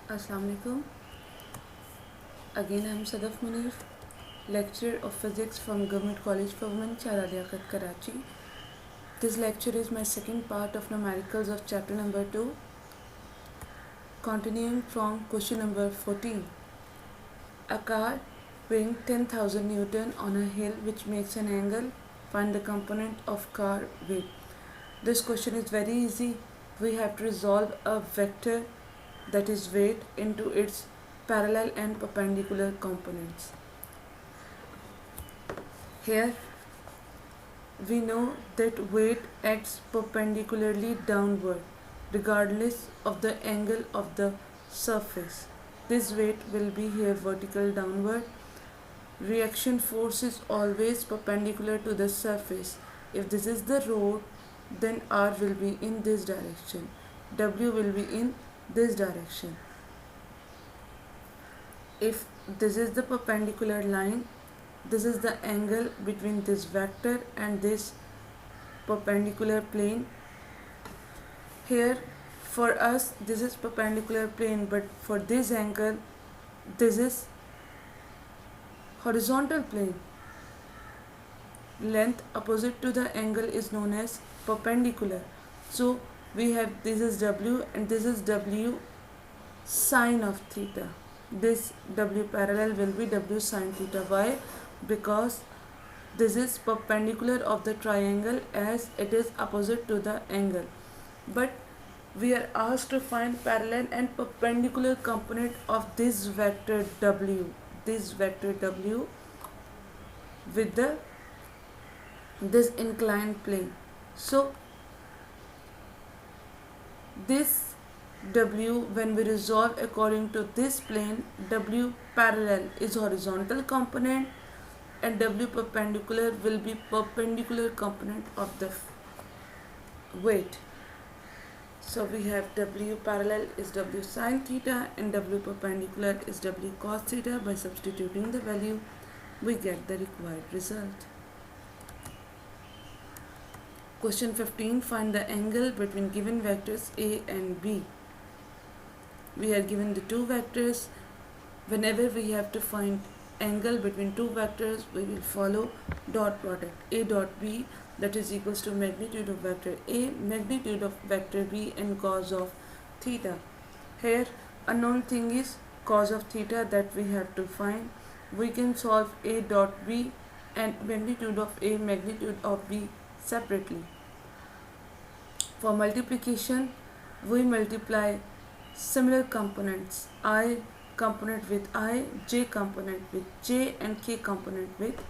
Assalamu alaikum. Again, I am Sadaf Munir, lecturer of physics from Government College for Women, Chara Liaquat, Karachi. This lecture is my second part of numericals of chapter number 2, continuing from question number 14. A car weighing 10,000 Newton on a hill which makes an angle, find the component of car weight. This question is very easy. We have to resolve a vector, that is weight, into its parallel and perpendicular components. Here we know that weight acts perpendicularly downward regardless of the angle of the surface. This weight will be here vertical downward. Reaction force is always perpendicular to the surface. If this is the road, then R will be in this direction, W will be in this direction. If this is the perpendicular line, this is the angle between this vector and this perpendicular plane. Here for us this is perpendicular plane, but for this angle this is horizontal plane. Length opposite to the angle is known as perpendicular. So we have this is W and this is W sine of theta. This W parallel will be W sine theta. Why? Because this is perpendicular of the triangle as it is opposite to the angle. But we are asked to find parallel and perpendicular component of this vector W. This vector W with this inclined plane. So this W, when we resolve according to this plane, W parallel is horizontal component and W perpendicular will be perpendicular component of the weight. So we have W parallel is W sine theta and W perpendicular is W cos theta. By substituting the value, we get the required result. Question 15. Find the angle between given vectors A and B. We are given the two vectors. Whenever we have to find angle between two vectors, we will follow dot product. A dot B, that is equals to magnitude of vector A, magnitude of vector B, and cos of theta. Here unknown thing is cos of theta that we have to find. We can solve A dot B and magnitude of A, magnitude of B separately. For multiplication, we multiply similar components, I component with I, J component with J, and K component with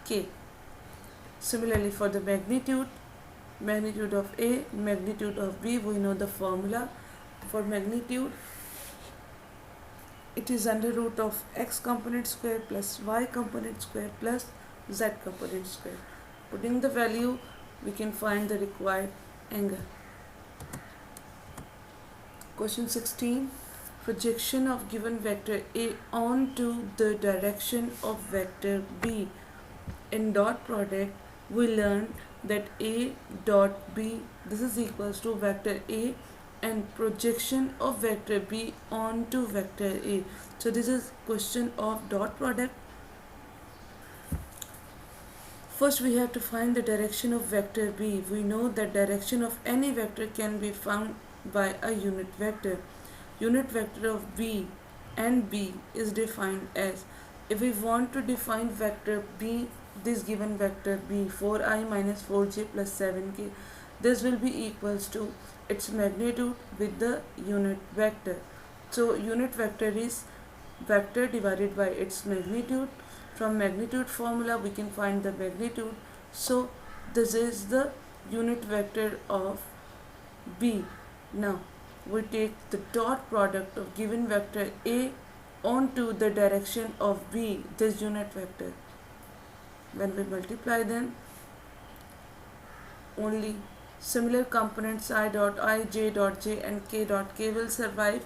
K. Similarly for the magnitude, magnitude of A, magnitude of B, we know the formula. For magnitude, it is under root of x component square plus y component square plus z component square. Putting the value, we can find the required angle. Question 16. Projection of given vector A onto the direction of vector B. In dot product, we learned that A dot B, this is equals to vector A and projection of vector B onto vector A. So this is question of dot product. First we have to find the direction of vector B. We know that direction of any vector can be found by a unit vector. Unit vector of B and B is defined as, if we want to define vector B, this given vector B, 4i minus 4j plus 7k, this will be equals to its magnitude with the unit vector. So unit vector is vector divided by its magnitude. From magnitude formula we can find the magnitude. So this is the unit vector of B. Now we take the dot product of given vector A onto the direction of B, this unit vector. When we multiply them, only similar components I dot I, J dot J, and K dot K will survive.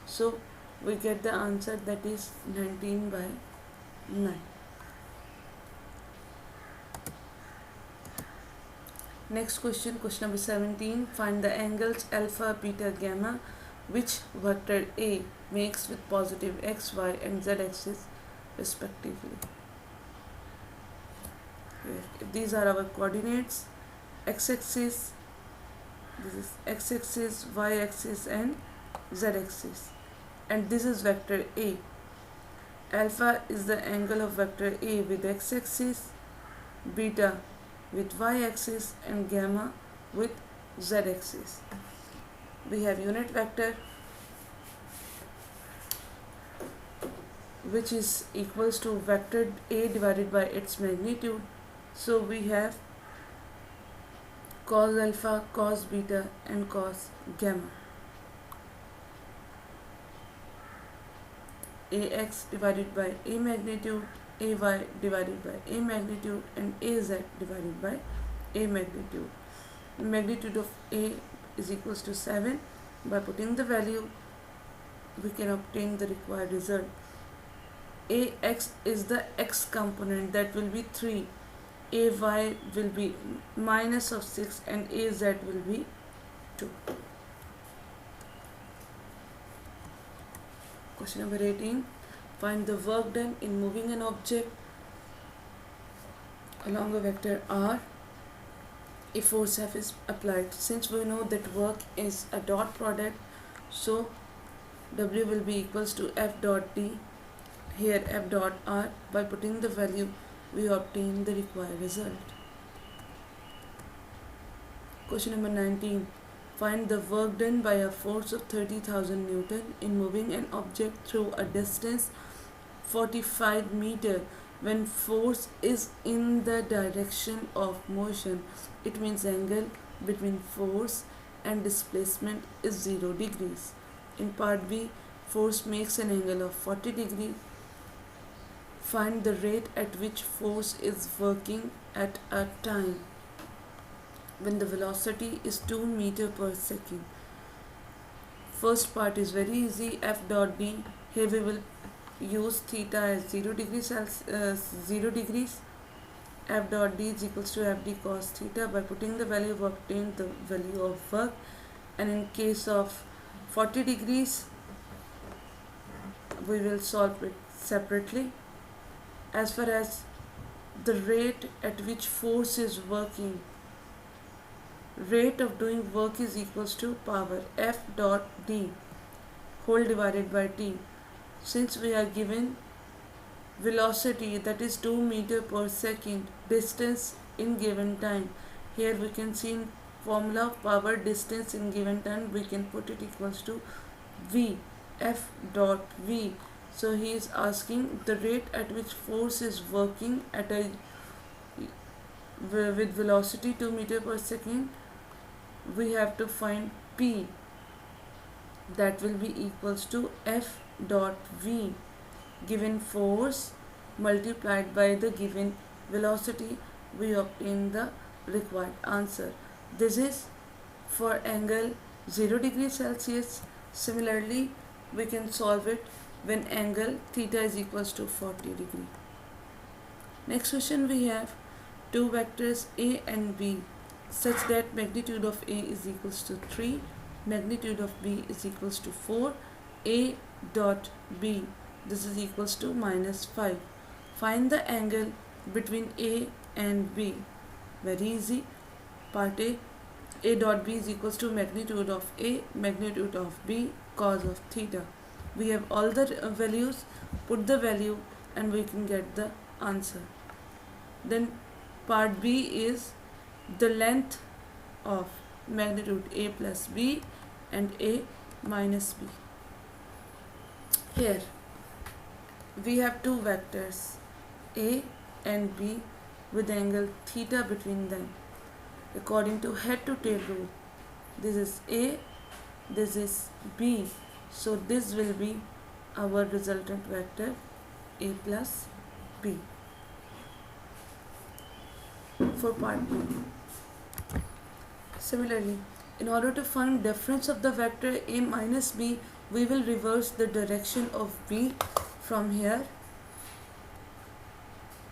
So we get the answer, that is 19 by 9. Next question, question number 17. Find the angles alpha, beta, gamma which vector A makes with positive x, y and z axis respectively. If these are our coordinates, x-axis, this is x-axis, y-axis and z-axis, and this is vector A. Alpha is the angle of vector A with x-axis, beta with y-axis and gamma with z-axis. We have unit vector which is equals to vector A divided by its magnitude. So we have cos alpha, cos beta and cos gamma. Ax divided by A magnitude, Ay divided by A magnitude and Az divided by A magnitude. Magnitude of A is equals to 7. By putting the value, we can obtain the required result. Ax is the x component, that will be 3. Ay will be minus of 6 and Az will be 2. Question number 18. Find the work done in moving an object along a vector r if force F is applied. Since we know that work is a dot product, so W will be equals to F dot D. Here F dot R. By putting the value, we obtain the required result. Question number 19. Find the work done by a force of 30,000 Newton in moving an object through a distance 45 meter when force is in the direction of motion. It means angle between force and displacement is 0 degrees. In part B, force makes an angle of 40 degrees. Find the rate at which force is working at a time when the velocity is 2 meter per second. First part is very easy. F dot D. Here we will use theta as 0 degrees. F dot D is equals to F D cos theta. By putting the value, we obtain the value of work. And in case of 40 degrees, we will solve it separately. As far as the rate at which force is working, rate of doing work is equals to power F dot D whole divided by T. Since we are given velocity, that is 2 meter per second, distance in given time, here we can see in formula power distance in given time, we can put it equals to V, F dot V. So he is asking the rate at which force is working at a with velocity 2 meter per second. We have to find P, that will be equals to F dot V, given force multiplied by the given velocity. We obtain the required answer. This is for angle 0 degrees Celsius. Similarly, we can solve it when angle theta is equals to 40 degree. Next question, we have two vectors A and B such that magnitude of A is equals to 3, magnitude of B is equals to 4. A dot B, this is equals to minus 5. Find the angle between A and B. Very easy. Part A dot B is equals to magnitude of A, magnitude of B, cos of theta. We have all the values, put the value and we can get the answer. Then part B is the length of magnitude A plus B and A minus B. Here we have two vectors A and B with angle theta between them. According to head to tail rule, this is A, this is B. So this will be our resultant vector A plus B. For part B. Similarly, in order to find difference of the vector A minus B, we will reverse the direction of B from here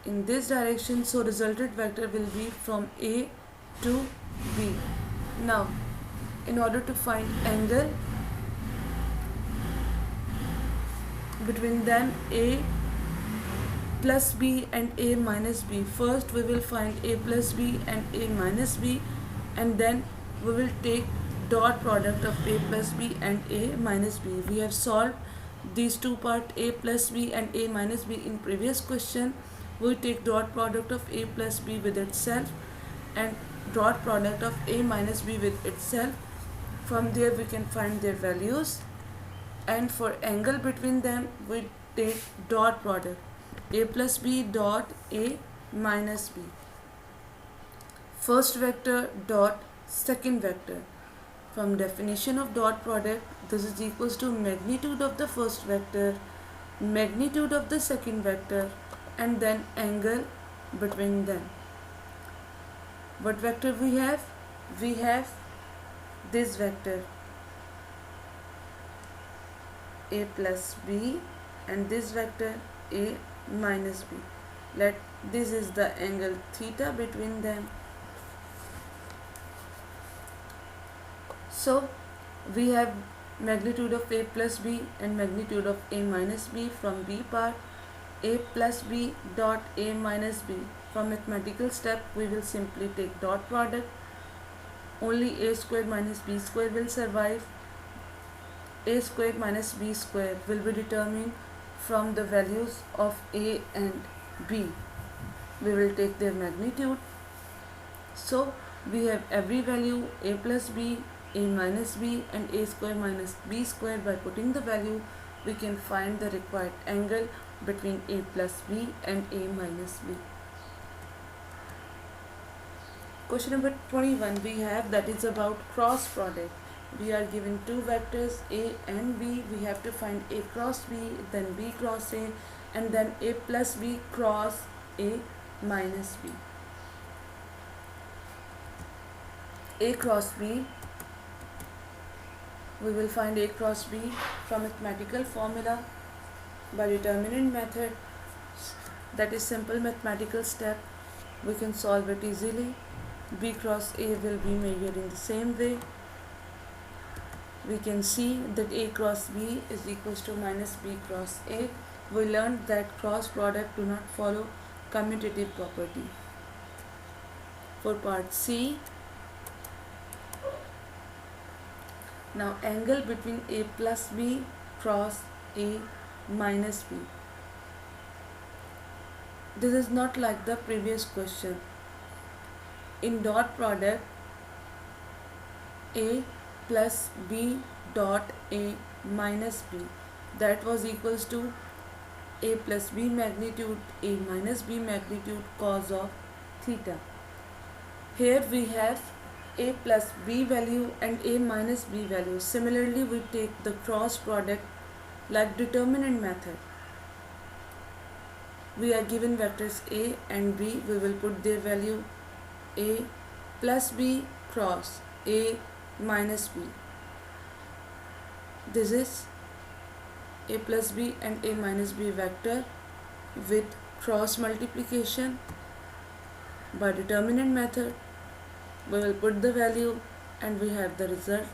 in this direction. So resultant vector will be from A to B. Now, in order to find angle between them a plus b and a minus b. First we will find a plus b and a minus b, and then we will take dot product of a plus b and a minus b. We have solved these two part, a plus b and a minus b, in previous question. We take dot product of a plus b with itself and dot product of a minus b with itself. From there we can find their values, and for angle between them we take dot product a plus b dot a minus b. First vector dot second vector. From definition of dot product, this is equals to magnitude of the first vector, magnitude of the second vector, and then angle between them. What vector we have? We have this vector a plus b, and this vector a minus b. Let this is the angle theta between them. So we have magnitude of a plus b and magnitude of a minus b. From b part, a plus b dot a minus b. From mathematical step we will simply take dot product. Only a square minus b square will survive. A square minus b square will be determined from the values of a and b. We will take their magnitude. So we have every value a plus b, a minus b, and a square minus b square. By putting the value, we can find the required angle between a plus b and a minus b. Question number 21 we have, that is about cross product. We are given two vectors a and b. We have to find a cross b, then b cross a, and then a plus b cross a minus b. A cross b, we will find a cross b from mathematical formula by determinant method. That is simple mathematical step. We can solve it easily. B cross a will be measured in the same way. We can see that a cross b is equals to minus b cross a. We learned that cross product do not follow commutative property. For part C, now angle between a plus b cross a minus b. This is not like the previous question. In dot product, a plus b dot a minus b, that was equals to a plus b magnitude a minus b magnitude cos of theta. Here we have a plus b value and a minus b value. Similarly, we take the cross product like determinant method. We are given vectors a and b. We will put their value a plus b cross a minus b. This is a plus b and a minus b vector with cross multiplication. By determinant method, we will put the value and we have the result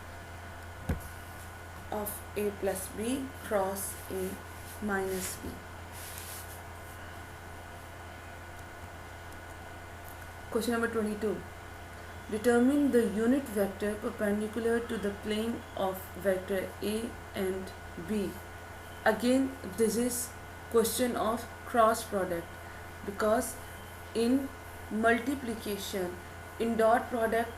of a plus b cross a minus b. Question number 22. Determine the unit vector perpendicular to the plane of vector A and B. Again, this is question of cross product, because in multiplication, in dot product,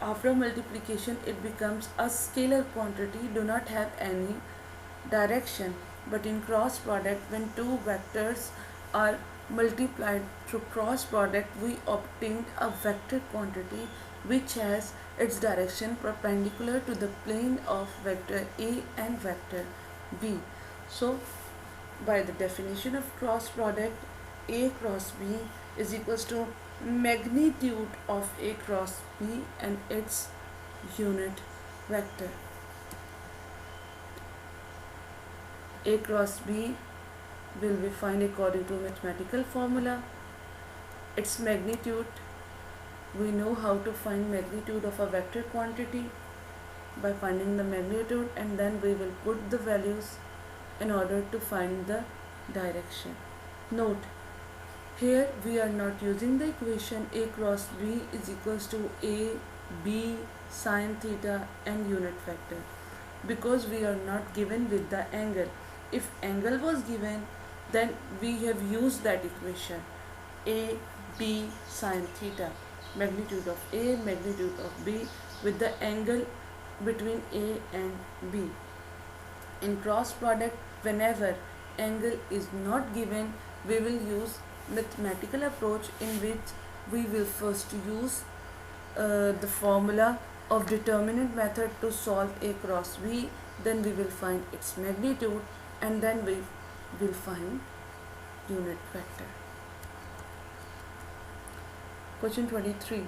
after multiplication it becomes a scalar quantity, do not have any direction. But in cross product, when two vectors are multiplied through cross product, we obtained a vector quantity which has its direction perpendicular to the plane of vector A and vector B. So by the definition of cross product, A cross B is equals to magnitude of A cross B and its unit vector. A cross B will be find according to mathematical formula. Its magnitude, we know how to find magnitude of a vector quantity by finding the magnitude, and then we will put the values in order to find the direction. Note, here we are not using the equation a cross b is equals to a b sine theta and unit vector, because we are not given with the angle. If angle was given, then we have used that equation a b sine theta, magnitude of a, magnitude of b, with the angle between a and b. In cross product, whenever angle is not given, we will use mathematical approach, in which we will first use the formula of determinant method to solve a cross b, then we will find its magnitude, and then we will find unit vector. Question 23.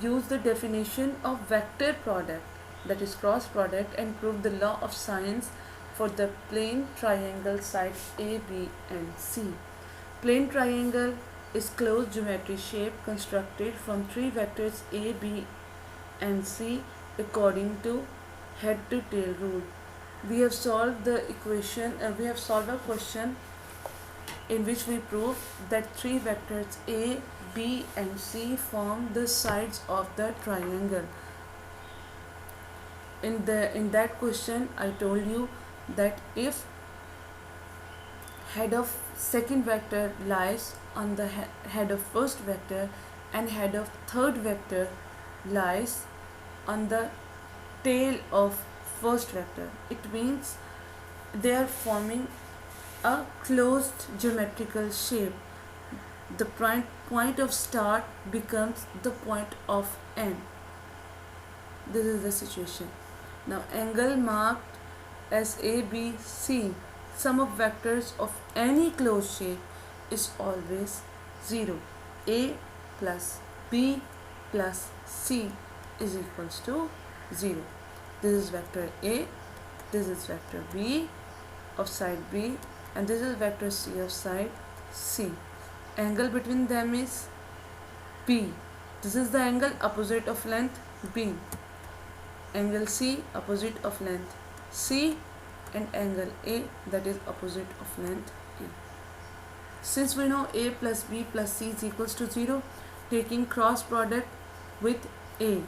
Use the definition of vector product, that is cross product, and prove the law of sines for the plane triangle sides A, B and C. Plane triangle is closed geometry shape constructed from three vectors A, B and C according to head to tail rule. We have solved the equation, we have solved a question in which we prove that three vectors A, B and C form the sides of the triangle. In that question, I told you that if head of second vector lies on the head of first vector and head of third vector lies on the tail of first vector, it means they are forming a closed geometrical shape. The point of start becomes the point of end. This is the situation. Now angle marked as ABC, sum of vectors of any closed shape is always 0. A plus B plus C is equals to 0. This is vector A, this is vector B of side B, and this is vector C of side C. Angle between them is B. This is the angle opposite of length B. Angle C opposite of length C, and angle A, that is opposite of length A. Since we know A plus B plus C is equals to 0, taking cross product with A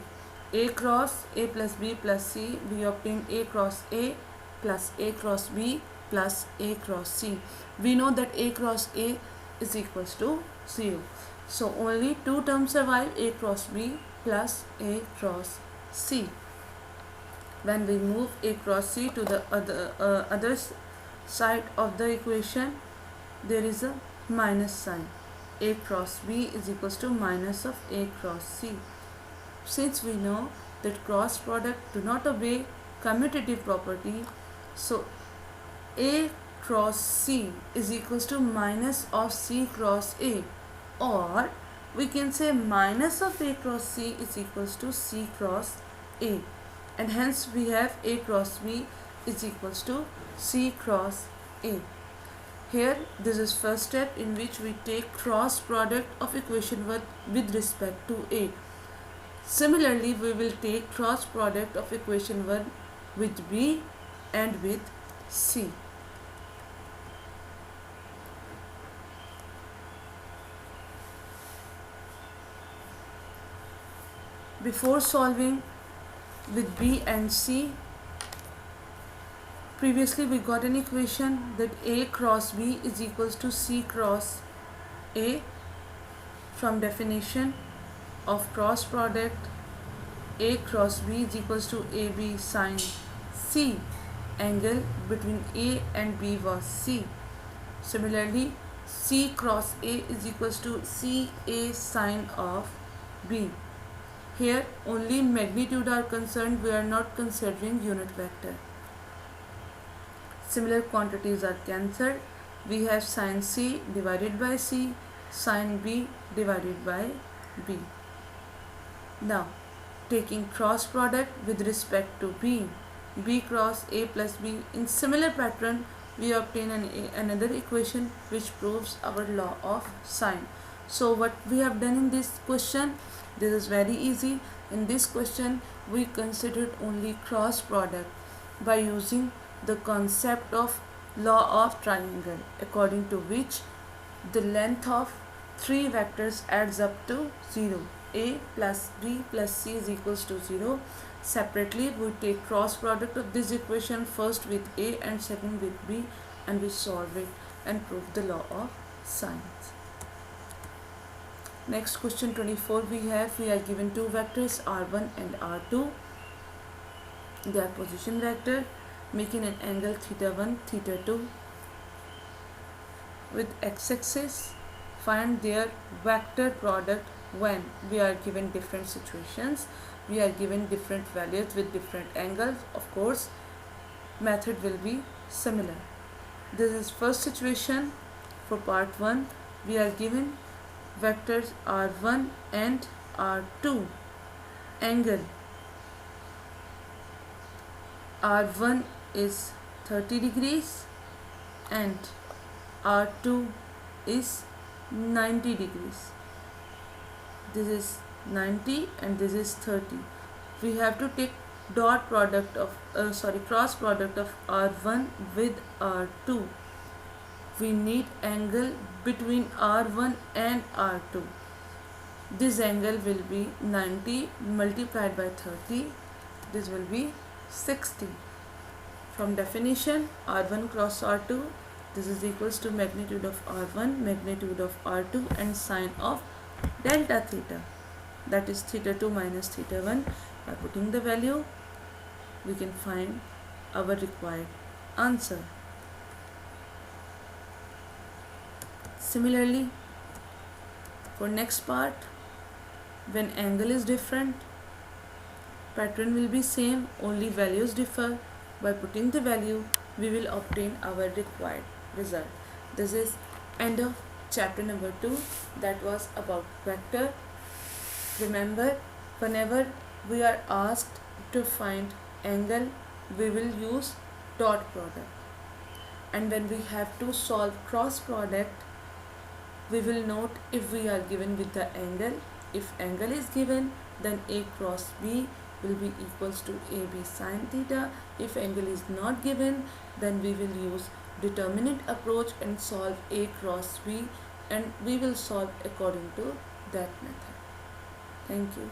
cross A plus B plus C, we obtain A cross A plus A cross B plus A cross C. We know that A cross A is equals to 0. So only two terms survive, A cross B plus A cross C. When we move A cross C to the other side of the equation, there is a minus sign. A cross B is equals to minus of A cross C. Since we know that cross product do not obey commutative property, so A cross C is equals to minus of C cross A, or we can say minus of A cross C is equals to C cross A, and hence we have A cross B is equals to C cross A. Here this is first step in which we take cross product of equation with respect to A. Similarly, we will take cross product of equation 1 with B and with C. Before solving with B and C, previously we got an equation that A cross B is equals to C cross A. From definition of cross product, A cross B is equals to AB sine C. Angle between A and B was C. Similarly, C cross A is equals to CA sine of B. Here only magnitude are concerned, we are not considering unit vector. Similar quantities are cancelled. We have sine C divided by C, sine B divided by B. Now taking cross product with respect to B, B cross A plus B, in similar pattern we obtain another equation which proves our law of sine. So what we have done in this question, this is very easy. In this question we considered only cross product by using the concept of law of triangle, according to which the length of three vectors adds up to 0. A plus B plus C is equals to 0. Separately, we take cross product of this equation, first with A and second with B, and we solve it and prove the law of sines. Next, question 24 we are given two vectors r1 and r2. They are position vector making an angle theta 1, theta 2 with x-axis. Find their vector product when we are given different situations. We are given different values with different angles. Of course, method will be similar. This is first situation. For part 1, we are given vectors r1 and r2. Angle r1 is 30 degrees and r2 is 90 degrees. This is 90 and this is 30. We have to take dot product of cross product of r1 with r2. We need angle between r1 and r2. This angle will be 90 multiplied by 30. This will be 60. From definition, r1 cross r2, this is equals to magnitude of r1, magnitude of r2, and sine of delta theta, that is theta 2 minus theta 1. By putting the value, we can find our required answer. Similarly, for next part, when angle is different, pattern will be same, only values differ. By putting the value, we will obtain our required result. This is end of chapter number 2, that was about vector. Remember, whenever we are asked to find angle, we will use dot product, and when we have to solve cross product, we will note if we are given with the angle. If angle is given, then A cross B will be equals to AB sine theta. If angle is not given, then we will use determinant approach and solve A cross B, and we will solve according to that method. Thank you.